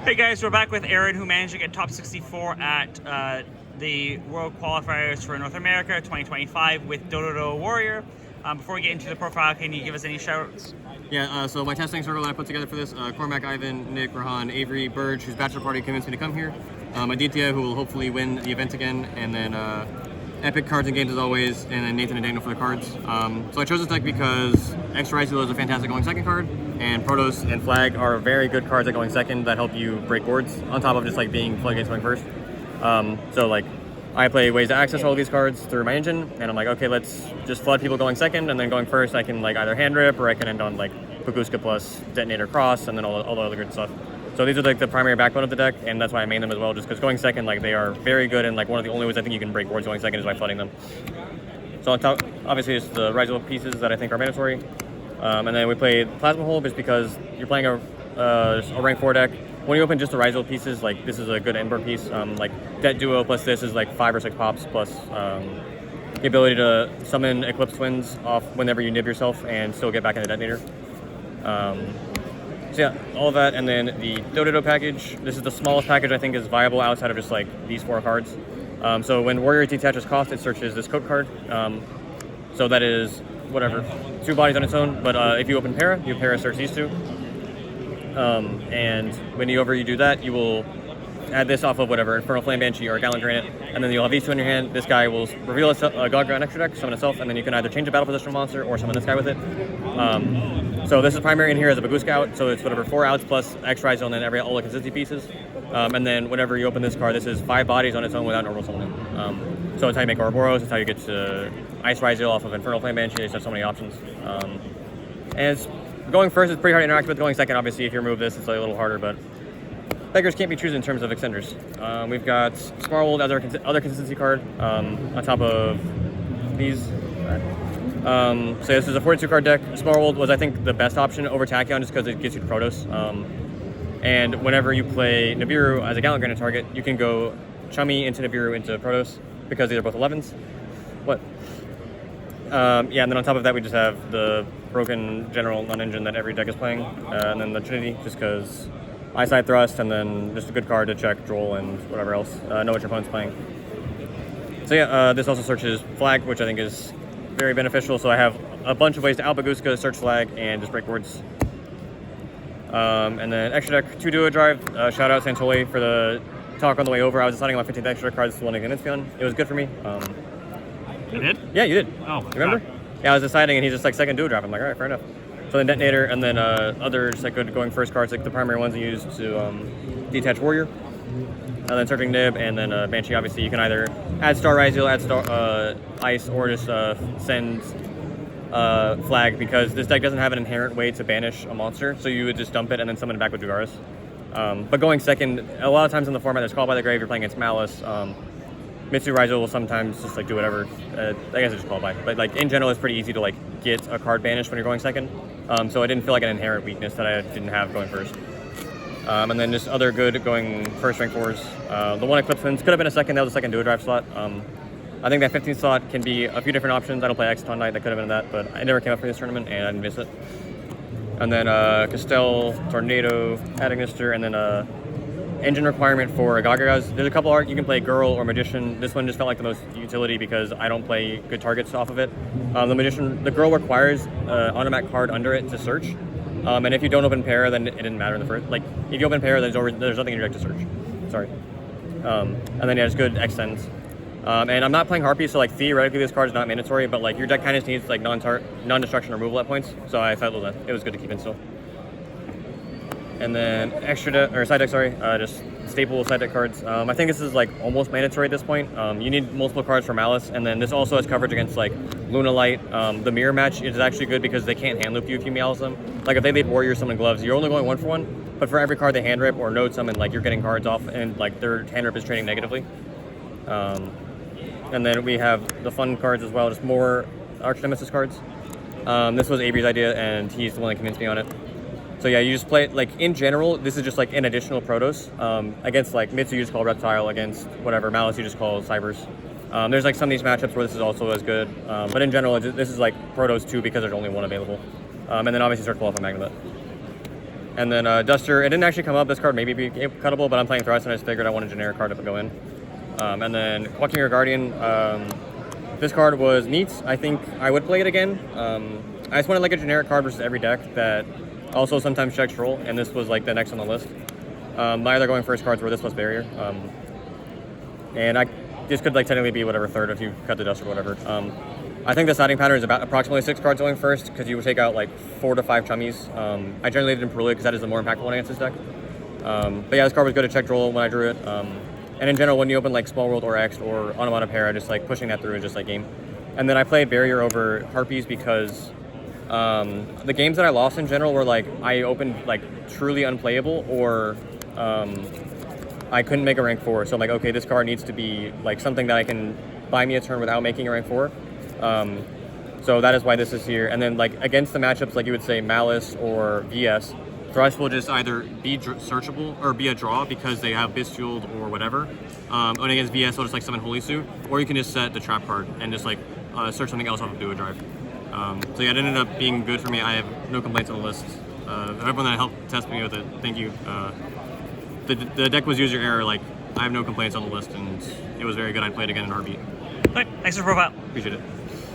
Hey guys, we're back with Aaron, who managed to get top 64 at the World Qualifiers for North America 2025 with Dodododo Warrior. Before we get into the profile, can you give us any shout-outs? Yeah, so my testing circle that I put together for this, Cormac, Ivan, Nick, Rahan, Avery, Burge, whose bachelor party convinced me to come here, Aditya, who will hopefully win the event again, and then Epic Cards and Games as always, and then Nathan and Daniel for the cards. So I chose this deck because Extra Ryzeal is a fantastic going second card, and Protos and Flag are very good cards at going second that help you break boards, on top of just like being floodgates going first. So like, I play ways to access all of these cards through my engine, and I'm like, okay, let's just flood people going second, and then going first I can like either hand rip, or I can end on like Baguska plus Detonator Cross, and then all the other good stuff. So these are like the primary backbone of the deck, and that's why I main them as well, just because going second, like they are very good, and like one of the only ways I think you can break boards going second is by flooding them. So on top, obviously it's the Ryzeal pieces that I think are mandatory. And then we played Plasma Hole just because you're playing a rank 4 deck. When you open just the Ryzeal pieces, like this is a good end board piece. Like Det Duo plus this is like 5 or 6 pops, plus the ability to summon Eclipse Twins off whenever you nib yourself and still get back in the Detonator. So yeah, all of that, and then the Dododo package. This is the smallest package I think is viable outside of just like these 4 cards. So when Warrior detaches cost, it searches this code card. So that is whatever, 2 bodies on its own, but if you open Para, you Para search these 2. And whenever you do that, you will add this off of whatever, Infernal Flame Banshee or Gallant Granite, and then you'll have these 2 in your hand. This guy will reveal a Gaga extra deck, summon itself, and then you can either change a battle positional monster or summon this guy with it. So this is primary in here as a Baguska out, so it's whatever 4 outs plus X Ryzeal and then all the consistency pieces. And then whenever you open this card, this is 5 bodies on its own without normal summoning. So it's how you make Ouroboros, it's how you get to Ice Ryzeal off of Infernal Flame Banshee. There's so many options. And it's, going first is pretty hard to interact with. Going second, obviously, if you remove this, it's like a little harder, but beggars can't be choosers in terms of extenders. We've got Smarwold as our other consistency card on top of these. So this is a 42 card deck. Smarwold was, I think, the best option over Tachyon just because it gets you to Protos. And whenever you play Nibiru as a Gallant Granite target, you can go Chummy into Nibiru into Protos because these are both 11s. What? Yeah, and then on top of that, we just have the broken general non-engine that every deck is playing, and then the Trinity, just because Eyesight Thrust, and then just a good card to check Droll and whatever else, know what your opponent's playing. So yeah, this also searches Flag, which I think is very beneficial, so I have a bunch of ways to out Baguska, search Flag, and just break boards. And then extra deck, 2 Duo Drive, shout out Santoli for the talk on the way over. I was deciding on my 15th extra deck cards to one against Inspion. It was good for me. You did? Yeah, you did. Oh, you remember? God. Yeah, I was deciding, and he's just like second Duo Drive. I'm like, all right, fair enough. So then Detonator, and then other just like good going first cards, like the primary ones you use to detach Warrior. And then searching Nib, and then Banshee. Obviously, you can either add Star Ryzeal, add Star Ice, or just send Flag, because this deck doesn't have an inherent way to banish a monster, so you would just dump it and then summon it back with Jugaris. But going second, a lot of times in the format, there's Call by the Grave. You're playing against Malice. Mitsu Ryzeal will sometimes just like do whatever. I guess it's just Call by, but like in general, it's pretty easy to like get a card banished when you're going second. So I didn't feel like an inherent weakness that I didn't have going first. And then just other good going first rank 4s. The one Eclipse Twins could have been a second. That was a second Duo Drive slot. I think that 15th slot can be a few different options. I don't play Exton Knight. That could have been that, but I never came up for this tournament and I didn't miss it. And then Castell, Tornado, Adagnister, and then engine requirement for Gagagas. There's a couple art you can play Girl or Magician. This one just felt like the most utility because I don't play good targets off of it. The Girl requires automatic card under it to search. And if you don't open Para, then it didn't matter in the first. Like if you open Para, there's nothing in your deck to search. Sorry. And then yeah, it's good extends. And I'm not playing Harpy, so like theoretically this card is not mandatory, but like your deck kind of needs like non-destruction removal at points. So I felt that it was good to keep in still. And then side deck, just staple side deck cards. I think this is like almost mandatory at this point. You need multiple cards for Malice, and then this also has coverage against like Luna Light. The mirror match is actually good because they can't hand loop you if you Meows them. Like if they lead Warrior summon Gloves, you're only going 1 for 1, but for every card they hand rip or node summon, like you're getting cards off, and like their hand rip is trading negatively. And then we have the fun cards as well, just more Arch Nemesis cards. This was Avery's idea, and he's the one that convinced me on it. So yeah, you just play it, like, in general, this is just like an additional Protos. Against like Mitsu, you just call Reptile. Against whatever, Malice, you just call Cybers. There's like some of these matchups where this is also as good. But in general, this is like Protos 2 because there's only one available. And then obviously start pull off a Magnabet. And then Duster, it didn't actually come up. This card maybe be cuttable, but I'm playing Thrice, and I just figured I want a generic card to go in. And then Walking Your Guardian, this card was neat. I think I would play it again. I just wanted like a generic card versus every deck that also sometimes checks troll, and this was like the next on the list. My other going first cards were this plus Barrier. And this could like technically be whatever third if you cut the Duster or whatever. I think the siding pattern is about approximately 6 cards going first, because you would take out like 4 to 5 chummies. I generally didn't Perulio because that is the more impactful one against this deck. But yeah, this card was good to check troll when I drew it. And in general, when you open like Small World or X or Onomatopoeia, just like pushing that through is just like game. And then I played Barrier over Harpies because the games that I lost in general were like I opened like truly unplayable, or I couldn't make a rank 4. So I'm like, okay, this card needs to be like something that I can buy me a turn without making a rank 4. So that is why this is here. And then like against the matchups, like you would say Malice or VS, Thrice will just either be searchable or be a draw because they have Bistfield or whatever. And against VS, they'll just like summon Holy Suit, or you can just set the trap card and just like search something else off of Duo Drive. So yeah, it ended up being good for me. I have no complaints on the list. Everyone that helped test me with it, thank you. The deck was user error. Like I have no complaints on the list, and it was very good. I'd play it again in a heartbeat. All right, thanks for the profile. Appreciate it.